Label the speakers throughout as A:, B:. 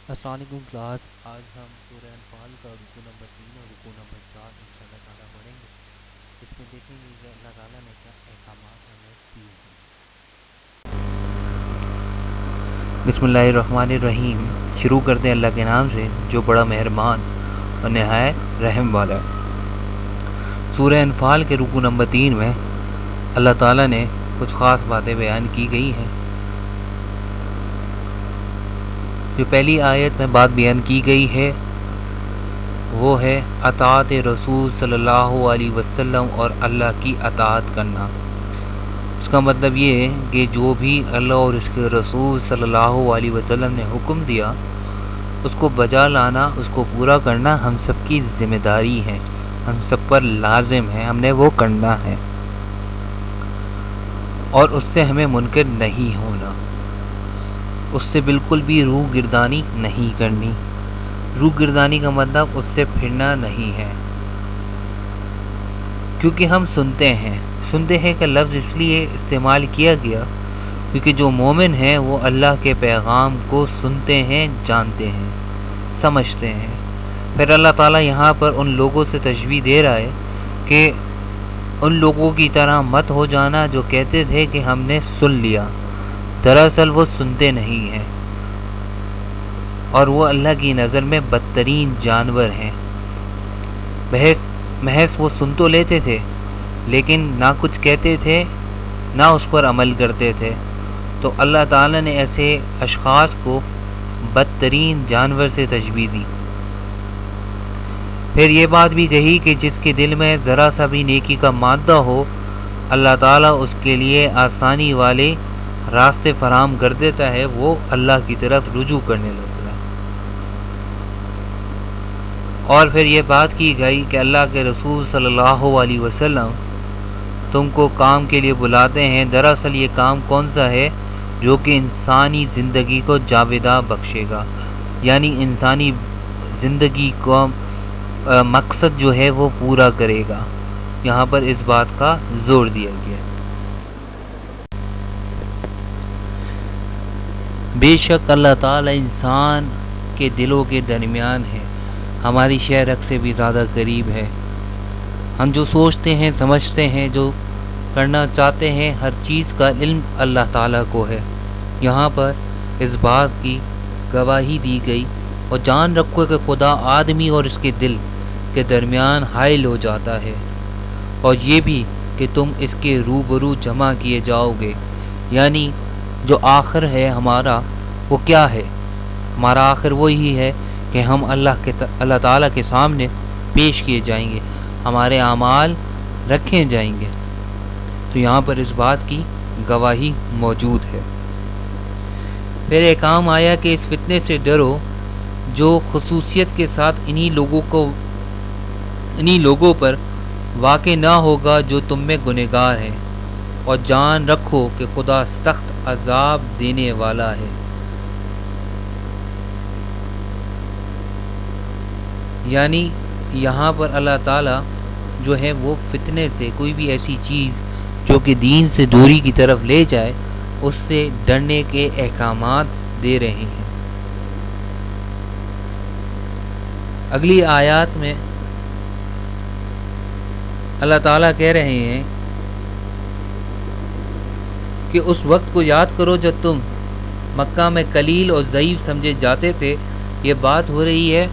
A: السلام علیکم کلاس. آج ہم سورہ انفال کا رکوع نمبر 3 اور رکوع نمبر 4 انشاءاللہ تعالیٰ پڑھیں گے. اس میں دیکھیں گے کہ اللہ تعالیٰ نے کیا احکامات ہمیں دیے ہیں. بسم اللہ الرحمن الرحیم. شروع کرتے ہیں اللہ کے نام سے جو بڑا مہربان اور نہایت رحم والا. سورہ انفال کے رکوع نمبر 3 میں اللہ تعالیٰ نے کچھ خاص باتیں بیان کی گئی ہیں. جو پہلی آیت میں بات بیان کی گئی ہے وہ ہے اطاعت رسول صلی اللہ علیہ وسلم اور اللہ کی اطاعت کرنا. اس کا مطلب یہ ہے کہ جو بھی اللہ اور اس کے رسول صلی اللہ علیہ وسلم نے حکم دیا اس کو بجا لانا، اس کو پورا کرنا ہم سب کی ذمہ داری ہے، ہم سب پر لازم ہے، ہم نے وہ کرنا ہے اور اس سے ہمیں منکر نہیں ہونا، اس سے بالکل بھی روح گردانی نہیں کرنی. روح گردانی کا مطلب اس سے پھرنا نہیں ہے، کیونکہ ہم سنتے ہیں کہ لفظ اس لیے استعمال کیا گیا کیونکہ جو مومن ہیں وہ اللہ کے پیغام کو سنتے ہیں، جانتے ہیں، سمجھتے ہیں. پھر اللہ تعالیٰ یہاں پر ان لوگوں سے تشبیہ دے رہا ہے کہ ان لوگوں کی طرح مت ہو جانا جو کہتے تھے کہ ہم نے سن لیا. دراصل وہ سنتے نہیں ہیں اور وہ اللہ کی نظر میں بدترین جانور ہیں. محض وہ سن تو لیتے تھے لیکن نہ کچھ کہتے تھے نہ اس پر عمل کرتے تھے. تو اللہ تعالیٰ نے ایسے اشخاص کو بدترین جانور سے تشبیہ دی. پھر یہ بات بھی کہی کہ جس کے دل میں ذرا سا بھی نیکی کا مادہ ہو اللہ تعالیٰ اس کے لیے آسانی والے راستے فراہم کر دیتا ہے، وہ اللہ کی طرف رجوع کرنے لگتا ہے. اور پھر یہ بات کی گئی کہ اللہ کے رسول صلی اللہ علیہ وسلم تم کو کام کے لیے بلاتے ہیں. دراصل یہ کام کون سا ہے؟ جو کہ انسانی زندگی کو جاوداں بخشے گا، یعنی انسانی زندگی کو مقصد جو ہے وہ پورا کرے گا. یہاں پر اس بات کا زور دیا گیا. بے شک اللہ تعالی انسان کے دلوں کے درمیان ہے، ہماری شہرک سے بھی زیادہ قریب ہے. ہم جو سوچتے ہیں، سمجھتے ہیں، جو کرنا چاہتے ہیں، ہر چیز کا علم اللہ تعالیٰ کو ہے. یہاں پر اس بات کی گواہی دی گئی اور جان رکھو کہ خدا آدمی اور اس کے دل کے درمیان حائل ہو جاتا ہے، اور یہ بھی کہ تم اس کے روبرو جمع کیے جاؤ گے. یعنی جو آخر ہے ہمارا وہ کیا ہے؟ ہمارا آخر وہی ہے کہ ہم اللہ تعالیٰ کے سامنے پیش کیے جائیں گے، ہمارے اعمال رکھے جائیں گے. تو یہاں پر اس بات کی گواہی موجود ہے. پھر ایک کام آیا کہ اس فتنے سے ڈرو جو خصوصیت کے ساتھ انہی لوگوں پر واقع نہ ہوگا جو تم میں گنہگار ہیں، اور جان رکھو کہ خدا سخت عذاب دینے والا ہے. یعنی یہاں پر اللہ تعالیٰ جو ہے وہ فتنے سے، کوئی بھی ایسی چیز جو کہ دین سے دوری کی طرف لے جائے، اس سے ڈرنے کے احکامات دے رہے ہیں. اگلی آیات میں اللہ تعالیٰ کہہ رہے ہیں کہ اس وقت کو یاد کرو جب تم مکہ میں قلیل اور ضعیف سمجھے جاتے تھے. یہ بات ہو رہی ہے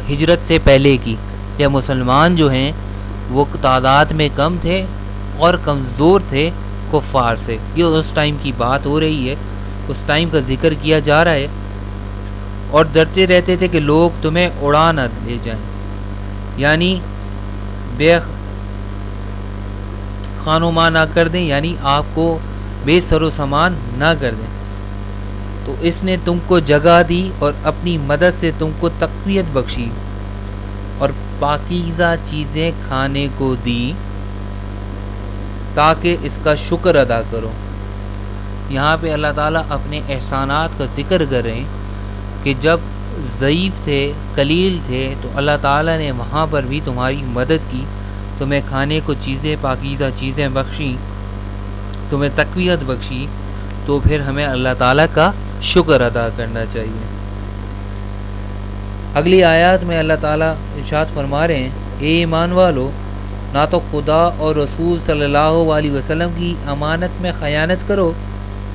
A: ہجرت سے پہلے کی. یا مسلمان جو ہیں وہ تعداد میں کم تھے اور کمزور تھے کفار سے. یہ اس ٹائم کی بات ہو رہی ہے، اس ٹائم کا ذکر کیا جا رہا ہے. اور ڈرتے رہتے تھے کہ لوگ تمہیں اڑا نہ لے جائیں، یعنی بے خانوما نہ کر دیں، یعنی آپ کو بے سر و سامان نہ کر دیں. تو اس نے تم کو جگہ دی اور اپنی مدد سے تم کو تقویت بخشی اور پاکیزہ چیزیں کھانے کو دی تاکہ اس کا شکر ادا کرو. یہاں پہ اللہ تعالیٰ اپنے احسانات کا ذکر کر رہے ہیں کہ جب ضعیف تھے، قلیل تھے، تو اللہ تعالیٰ نے وہاں پر بھی تمہاری مدد کی، تمہیں کھانے کو چیزیں، پاکیزہ چیزیں بخشیں، تمہیں تقویت بخشی. تو پھر ہمیں اللہ تعالیٰ کا شکر ادا کرنا چاہیے۔ اگلی آیات میں اللہ تعالیٰ ارشاد فرما رہے ہیں، اے ایمان والو، نہ تو خدا اور رسول صلی اللہ علیہ وسلم کی امانت میں خیانت کرو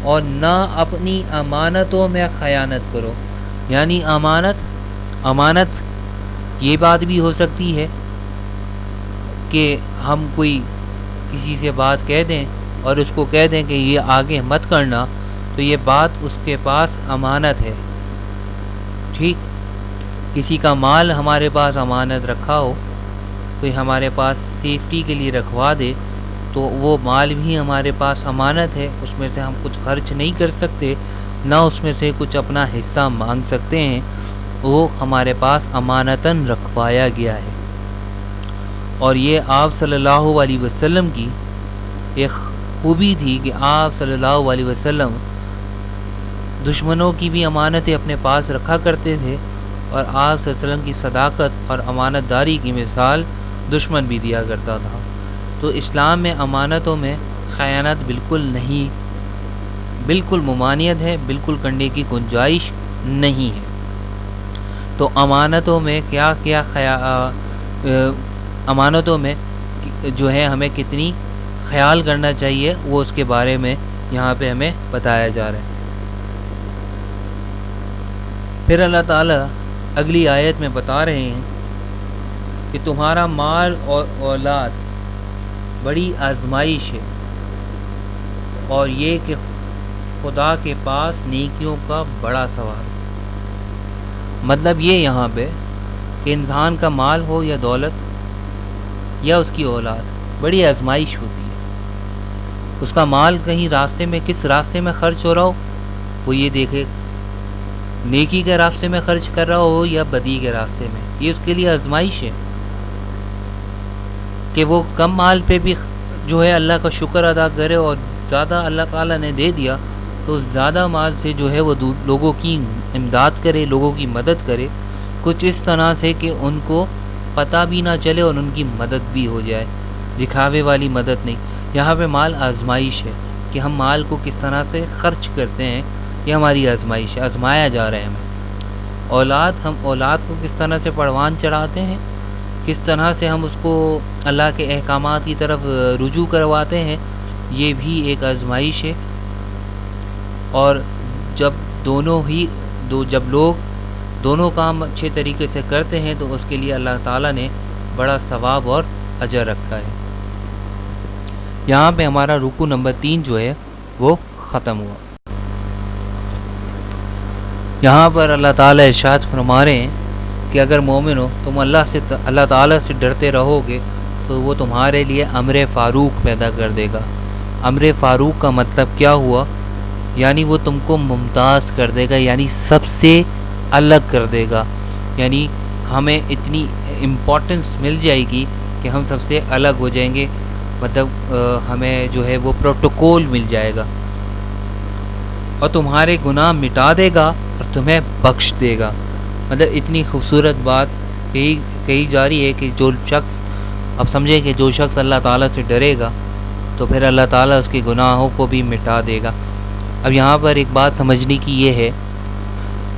A: اور نہ اپنی امانتوں میں خیانت کرو۔ یعنی امانت یہ بات بھی ہو سکتی ہے کہ ہم کوئی کسی سے بات کہہ دیں اور اس کو کہہ دیں کہ یہ آگے مت کرنا، تو یہ بات اس کے پاس امانت ہے، ٹھیک۔ کسی کا مال ہمارے پاس امانت رکھا ہو، کوئی ہمارے پاس سیفٹی کے لیے رکھوا دے، تو وہ مال بھی ہمارے پاس امانت ہے، اس میں سے ہم کچھ خرچ نہیں کر سکتے، نہ اس میں سے کچھ اپنا حصہ مانگ سکتے ہیں، وہ ہمارے پاس امانتاً رکھوایا گیا ہے۔ اور یہ آپ صلی اللہ علیہ وسلم کی ایک خوبی تھی کہ آپ صلی اللہ علیہ وسلم دشمنوں کی بھی امانتیں اپنے پاس رکھا کرتے تھے، اور آپ صلی اللہ علیہ وسلم کی صداقت اور امانت داری کی مثال دشمن بھی دیا کرتا تھا۔ تو اسلام میں امانتوں میں خیانت بالکل نہیں، بالکل ممانعت ہے، بالکل کرنے کی گنجائش نہیں ہے۔ تو امانتوں میں امانتوں میں جو ہے ہمیں کتنی خیال کرنا چاہیے، وہ اس کے بارے میں یہاں پہ ہمیں بتایا جا رہا ہے۔ پھر اللہ تعالیٰ اگلی آیت میں بتا رہے ہیں کہ تمہارا مال اور اولاد بڑی آزمائش ہے، اور یہ کہ خدا کے پاس نیکیوں کا بڑا ثواب۔ مطلب یہ یہاں پہ کہ انسان کا مال ہو یا دولت یا اس کی اولاد، بڑی آزمائش ہوتی ہے۔ اس کا مال کہیں راستے میں، کس راستے میں خرچ ہو رہا ہو، وہ یہ دیکھے، نیکی کے راستے میں خرچ کر رہا ہو یا بدی کے راستے میں، یہ اس کے لیے آزمائش ہے کہ وہ کم مال پہ بھی جو ہے اللہ کا شکر ادا کرے، اور زیادہ اللہ تعالیٰ نے دے دیا تو زیادہ مال سے جو ہے وہ لوگوں کی امداد کرے، لوگوں کی مدد کرے، کچھ اس طرح سے کہ ان کو پتہ بھی نہ چلے اور ان کی مدد بھی ہو جائے، دکھاوے والی مدد نہیں۔ یہاں پہ مال آزمائش ہے کہ ہم مال کو کس طرح سے خرچ کرتے ہیں، یہ ہماری آزمائش ہے، آزمایا جا رہا ہے ہمیں۔ ہم اولاد کو کس طرح سے پروان چڑھاتے ہیں، کس طرح سے ہم اس کو اللہ کے احکامات کی طرف رجوع کرواتے ہیں، یہ بھی ایک آزمائش ہے۔ اور جب جب لوگ دونوں کام اچھے طریقے سے کرتے ہیں تو اس کے لیے اللہ تعالیٰ نے بڑا ثواب اور اجر رکھا ہے۔ یہاں پہ ہمارا رکوع نمبر 3 جو ہے وہ ختم ہوا۔ یہاں پر اللہ تعالیٰ ارشاد فرما رہے ہیں کہ اگر مومن ہو، تم اللہ تعالیٰ سے ڈرتے رہو گے تو وہ تمہارے لیے امر فاروق پیدا کر دے گا۔ امر فاروق کا مطلب کیا ہوا؟ یعنی وہ تم کو ممتاز کر دے گا، یعنی سب سے الگ کر دے گا، یعنی ہمیں اتنی امپورٹنس مل جائے گی کہ ہم سب سے الگ ہو جائیں گے، مطلب ہمیں جو ہے وہ پروٹوکول مل جائے گا، اور تمہارے گناہ مٹا دے گا اور تمہیں بخش دے گا۔ مطلب اتنی خوبصورت بات کہی جا رہی ہے کہ جو شخص، اب سمجھیں کہ جو شخص اللہ تعالیٰ سے ڈرے گا تو پھر اللہ تعالیٰ اس کے گناہوں کو بھی مٹا دے گا۔ اب یہاں پر ایک بات سمجھنے کی یہ ہے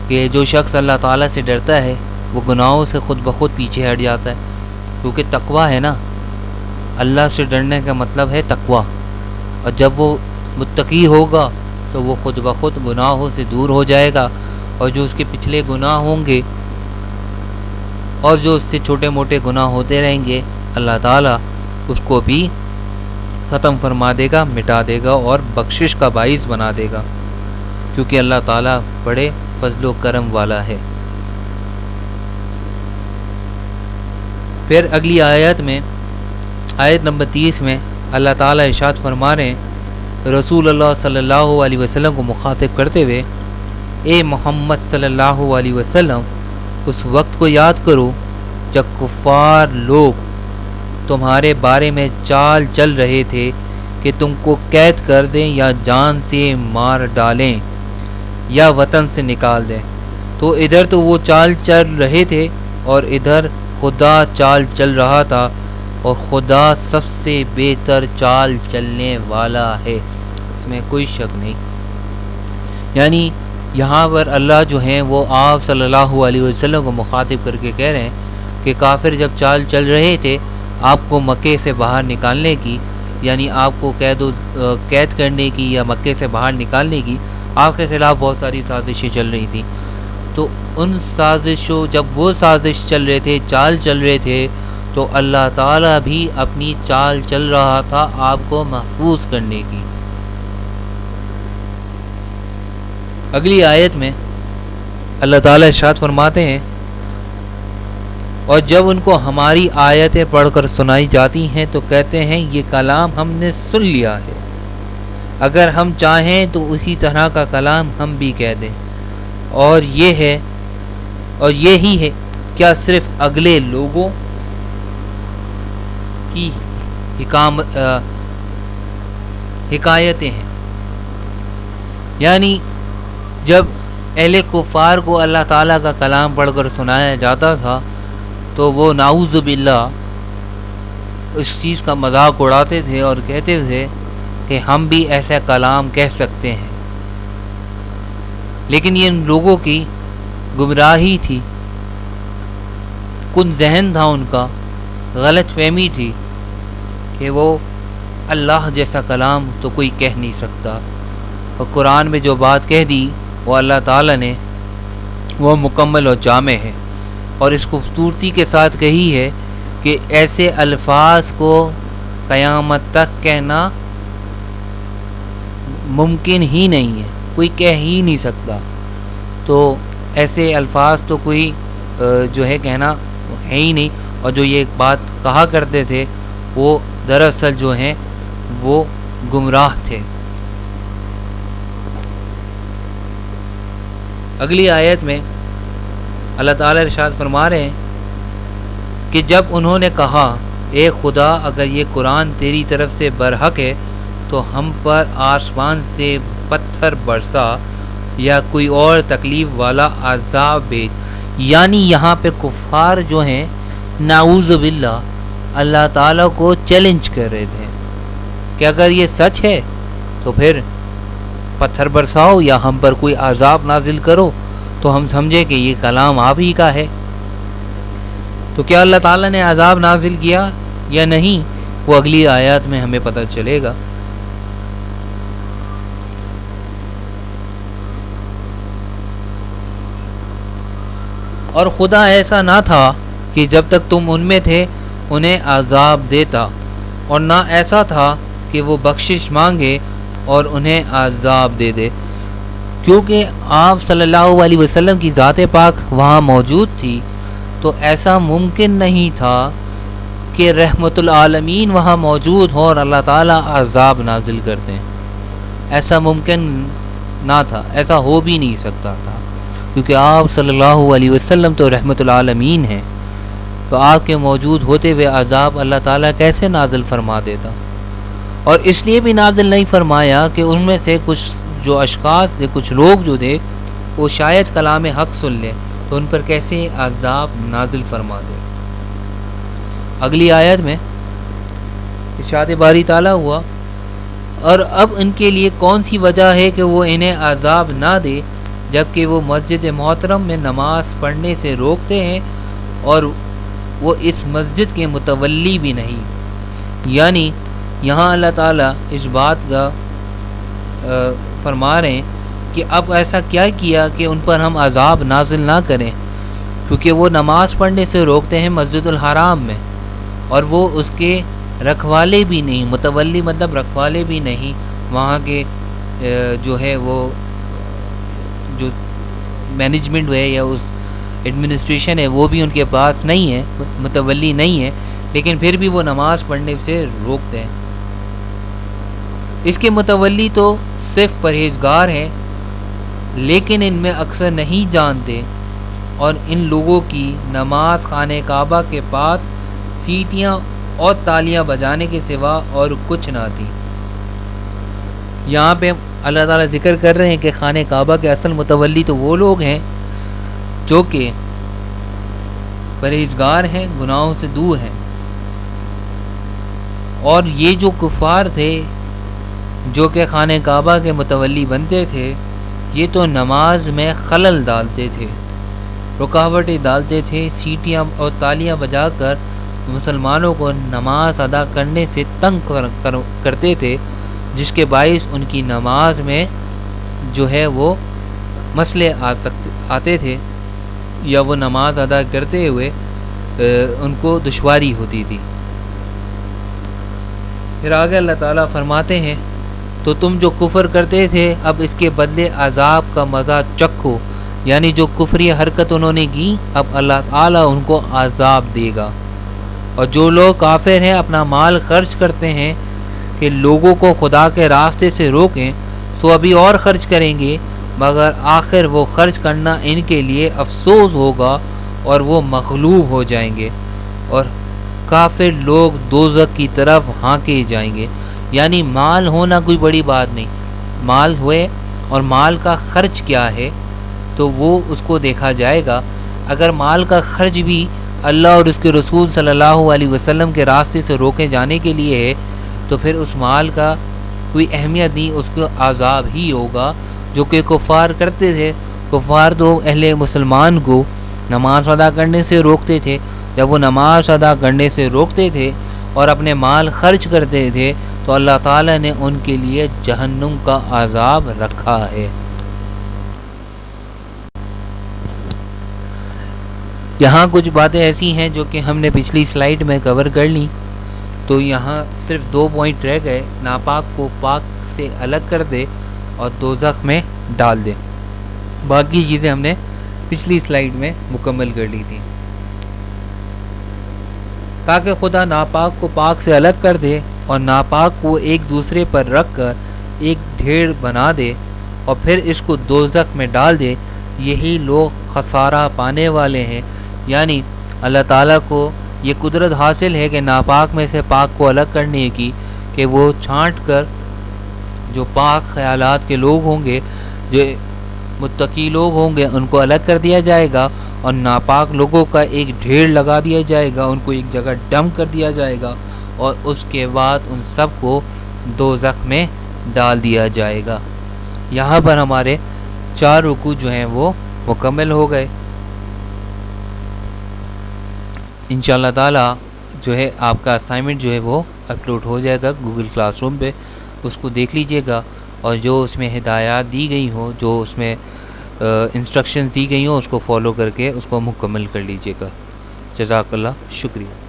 A: کہ جو شخص اللہ تعالیٰ سے ڈرتا ہے وہ گناہوں سے خود بخود پیچھے ہٹ جاتا ہے، کیونکہ تقویٰ ہے نا، اللہ سے ڈرنے کا مطلب ہے تقویٰ، اور جب وہ متقی ہوگا تو وہ خود بخود گناہوں سے دور ہو جائے گا، اور جو اس کے پچھلے گناہ ہوں گے اور جو اس سے چھوٹے موٹے گناہ ہوتے رہیں گے، اللہ تعالیٰ اس کو بھی ختم فرما دے گا، مٹا دے گا اور بخشش کا باعث بنا دے گا، کیونکہ اللہ تعالیٰ بڑے فضل و کرم والا ہے۔ پھر اگلی آیت میں، آیت نمبر 30 میں اللہ تعالیٰ ارشاد فرما رہے ہیں رسول اللہ صلی اللہ علیہ وسلم کو مخاطب کرتے ہوئے، اے محمد صلی اللہ علیہ وسلم، اس وقت کو یاد کرو جب کفار لوگ تمہارے بارے میں چال چل رہے تھے کہ تم کو قید کر دیں یا جان سے مار ڈالیں یا وطن سے نکال دیں۔ تو ادھر تو وہ چال چل رہے تھے اور ادھر خدا چال چل رہا تھا، اور خدا سب سے بہتر چال چلنے والا ہے، اس میں کوئی شک نہیں۔ یعنی یہاں پر اللہ جو ہیں وہ آپ صلی اللہ علیہ وسلم کو مخاطب کر کے کہہ رہے ہیں کہ کافر جب چال چل رہے تھے آپ کو مکے سے باہر نکالنے کی، یعنی آپ کو قید کرنے کی یا مکے سے باہر نکالنے کی، آپ کے خلاف بہت ساری سازشیں چل رہی تھیں. تو ان سازشوں، جب وہ سازش چل رہے تھے، چال چل رہے تھے، تو اللہ تعالیٰ بھی اپنی چال چل رہا تھا آپ کو محفوظ کرنے کی. اگلی آیت میں اللہ تعالیٰ ارشاد فرماتے ہیں، اور جب ان کو ہماری آیتیں پڑھ کر سنائی جاتی ہیں تو کہتے ہیں یہ کلام ہم نے سن لیا ہے، اگر ہم چاہیں تو اسی طرح کا کلام ہم بھی کہہ دیں. اور یہی ہے، کیا صرف اگلے لوگوں کی حکایتیں ہیں؟ یعنی جب اہل کفار کو اللہ تعالیٰ کا کلام پڑھ کر سنایا جاتا تھا تو وہ نعوذ باللہ اس چیز کا مذاق اڑاتے تھے اور کہتے تھے کہ ہم بھی ایسا کلام کہہ سکتے ہیں. لیکن یہ ان لوگوں کی گمراہی تھی، کن ذہن تھا ان کا، غلط فہمی تھی کہ وہ اللہ جیسا کلام تو کوئی کہہ نہیں سکتا. اور قرآن میں جو بات کہہ دی وہ اللہ تعالیٰ نے، وہ مکمل اور جامع ہے، اور اس خوبصورتی کے ساتھ کہی ہے کہ ایسے الفاظ کو قیامت تک کہنا ممکن ہی نہیں ہے، کوئی کہہ ہی نہیں سکتا. تو ایسے الفاظ تو کوئی جو ہے کہنا ہے ہی نہیں، اور جو یہ بات کہا کرتے تھے وہ دراصل جو ہیں وہ گمراہ تھے. اگلی آیت میں اللہ تعالیٰ ارشاد فرما رہے ہیں کہ جب انہوں نے کہا اے خدا اگر یہ قرآن تیری طرف سے برحق ہے تو ہم پر آسمان سے پتھر برسا یا کوئی اور تکلیف والا عذاب بھیج. یعنی یہاں پہ کفار جو ہیں نعوذ باللہ اللہ تعالیٰ کو چیلنج کر رہے تھے کہ اگر یہ سچ ہے تو پھر پتھر برساؤ یا ہم پر کوئی عذاب نازل کرو تو ہم سمجھے کہ یہ کلام آپ ہی کا ہے. تو کیا اللہ تعالیٰ نے عذاب نازل کیا یا نہیں، وہ اگلی آیات میں ہمیں پتہ چلے گا. اور خدا ایسا نہ تھا کہ جب تک تم ان میں تھے انہیں عذاب دیتا، اور نہ ایسا تھا کہ وہ بخشش مانگے اور انہیں عذاب دے دے، کیونکہ آپ صلی اللہ علیہ وسلم کی ذات پاک وہاں موجود تھی تو ایسا ممکن نہیں تھا کہ رحمت العالمین وہاں موجود ہو اور اللہ تعالیٰ عذاب نازل کر دیں. ایسا ممکن نہ تھا، ایسا ہو بھی نہیں سکتا تھا، کیونکہ آپ صلی اللہ علیہ وسلم تو رحمت العالمین ہیں. تو آپ کے موجود ہوتے ہوئے عذاب اللہ تعالیٰ کیسے نازل فرما دیتا؟ اور اس لیے بھی نازل نہیں فرمایا کہ ان میں سے کچھ جو اشخاص تھے، کچھ لوگ جو تھے وہ شاید کلام حق سن لیں تو ان پر کیسے عذاب نازل فرما دے. اگلی آیت میں ارشاد باری تعالیٰ ہوا، اور اب ان کے لیے کون سی وجہ ہے کہ وہ انہیں عذاب نہ دے جبکہ وہ مسجد محترم میں نماز پڑھنے سے روکتے ہیں اور وہ اس مسجد کے متولی بھی نہیں. یعنی یہاں اللہ تعالیٰ اس بات کا فرما رہے ہیں کہ اب ایسا کیا کیا کہ ان پر ہم عذاب نازل نہ کریں، کیونکہ وہ نماز پڑھنے سے روکتے ہیں مسجد الحرام میں، اور وہ اس کے رکھوالے بھی نہیں، متولی مطلب رکھوالے بھی نہیں، وہاں کے جو ہے وہ جو مینجمنٹ ہے یا اس ایڈمنسٹریشن ہے وہ بھی ان کے پاس نہیں ہے، متولی نہیں ہے، لیکن پھر بھی وہ نماز پڑھنے سے روکتے ہیں. اس کے متولی تو صرف پرہیزگار ہیں، لیکن ان میں اکثر نہیں جانتے، اور ان لوگوں کی نماز خانہ کعبہ کے پاس سیٹیاں اور تالیاں بجانے کے سوا اور کچھ نہ تھی. یہاں پہ اللہ تعالیٰ ذکر کر رہے ہیں کہ خانہ کعبہ کے اصل متولی تو وہ لوگ ہیں جو کہ پرہیزگار ہیں، گناہوں سے دور ہیں. اور یہ جو کفار تھے جو کہ خانہ کعبہ کے متولی بنتے تھے، یہ تو نماز میں خلل ڈالتے تھے، رکاوٹیں ڈالتے تھے، سیٹیاں اور تالیاں بجا کر مسلمانوں کو نماز ادا کرنے سے تنگ کرتے تھے، جس کے باعث ان کی نماز میں جو ہے وہ مسئلے آتے تھے، یا وہ نماز ادا کرتے ہوئے ان کو دشواری ہوتی تھی۔ پھر آگے اللہ تعالیٰ فرماتے ہیں تو تم جو کفر کرتے تھے اب اس کے بدلے عذاب کا مزہ چکھو، یعنی جو کفری حرکت انہوں نے کی اب اللہ تعالیٰ ان کو عذاب دے گا۔ اور جو لوگ کافر ہیں اپنا مال خرچ کرتے ہیں کہ لوگوں کو خدا کے راستے سے روکیں، سو ابھی اور خرچ کریں گے، مگر آخر وہ خرچ کرنا ان کے لیے افسوس ہوگا اور وہ مغلوب ہو جائیں گے، اور کافر لوگ دوزخ کی طرف ہانکے جائیں گے۔ یعنی مال ہونا کوئی بڑی بات نہیں، مال ہوئے اور مال کا خرچ کیا ہے تو وہ اس کو دیکھا جائے گا۔ اگر مال کا خرچ بھی اللہ اور اس کے رسول صلی اللہ علیہ وسلم کے راستے سے روکے جانے کے لیے ہے تو پھر اس مال کا کوئی اہمیت نہیں، اس کو عذاب ہی ہوگا، جو کہ کفار کرتے تھے۔ کفار تو اہل مسلمان کو نماز ادا کرنے سے روکتے تھے، جب وہ نماز ادا کرنے سے روکتے تھے اور اپنے مال خرچ کرتے تھے تو اللہ تعالیٰ نے ان کے لیے جہنم کا عذاب رکھا ہے۔ یہاں کچھ باتیں ایسی ہیں جو کہ ہم نے پچھلی سلائیڈ میں کور کر لی، تو یہاں صرف 2 پوائنٹ رہ گئے۔ ناپاک کو پاک سے الگ کر دے اور دوزخ میں ڈال دے، باقی چیزیں ہم نے پچھلی سلائیڈ میں مکمل کر لی تھی۔ تاکہ خدا ناپاک کو پاک سے الگ کر دے اور ناپاک کو ایک دوسرے پر رکھ کر ایک ڈھیر بنا دے اور پھر اس کو دوزخ میں ڈال دے، یہی لوگ خسارہ پانے والے ہیں۔ یعنی اللہ تعالیٰ کو یہ قدرت حاصل ہے کہ ناپاک میں سے پاک کو الگ کرنے کی، کہ وہ چھانٹ کر جو پاک خیالات کے لوگ ہوں گے، جو متقی لوگ ہوں گے، ان کو الگ کر دیا جائے گا، اور ناپاک لوگوں کا ایک ڈھیر لگا دیا جائے گا، ان کو ایک جگہ ڈمپ کر دیا جائے گا، اور اس کے بعد ان سب کو دوزخ میں ڈال دیا جائے گا۔ یہاں پر ہمارے 4 رکوع جو ہیں وہ مکمل ہو گئے۔ انشاءاللہ تعالی جو ہے آپ کا اسائنمنٹ جو ہے وہ اپلوڈ ہو جائے گا گوگل کلاس روم پہ، اس کو دیکھ لیجئے گا، اور جو اس میں ہدایات دی گئی ہوں، جو اس میں انسٹرکشنز دی گئی ہوں، اس کو فالو کر کے اس کو مکمل کر لیجئے گا۔ جزاک اللہ، شکریہ۔